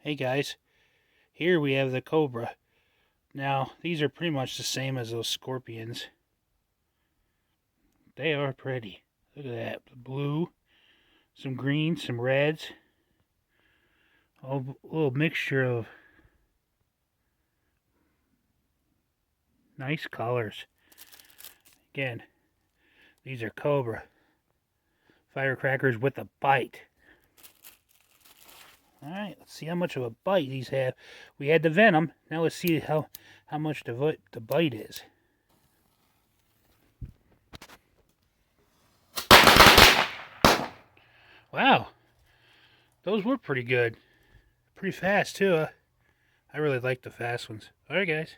Hey guys, here we have the cobra. Now, these are pretty much the same as those scorpions. They are pretty. Look at that. Blue, some green, some reds. A little mixture of nice colors. Again, these are cobra. Firecrackers with a bite. Alright, let's see how much of a bite these have. We had the venom. Now let's see how much the bite is. Wow, those were pretty good. Pretty fast too. I really like the fast ones. Alright guys.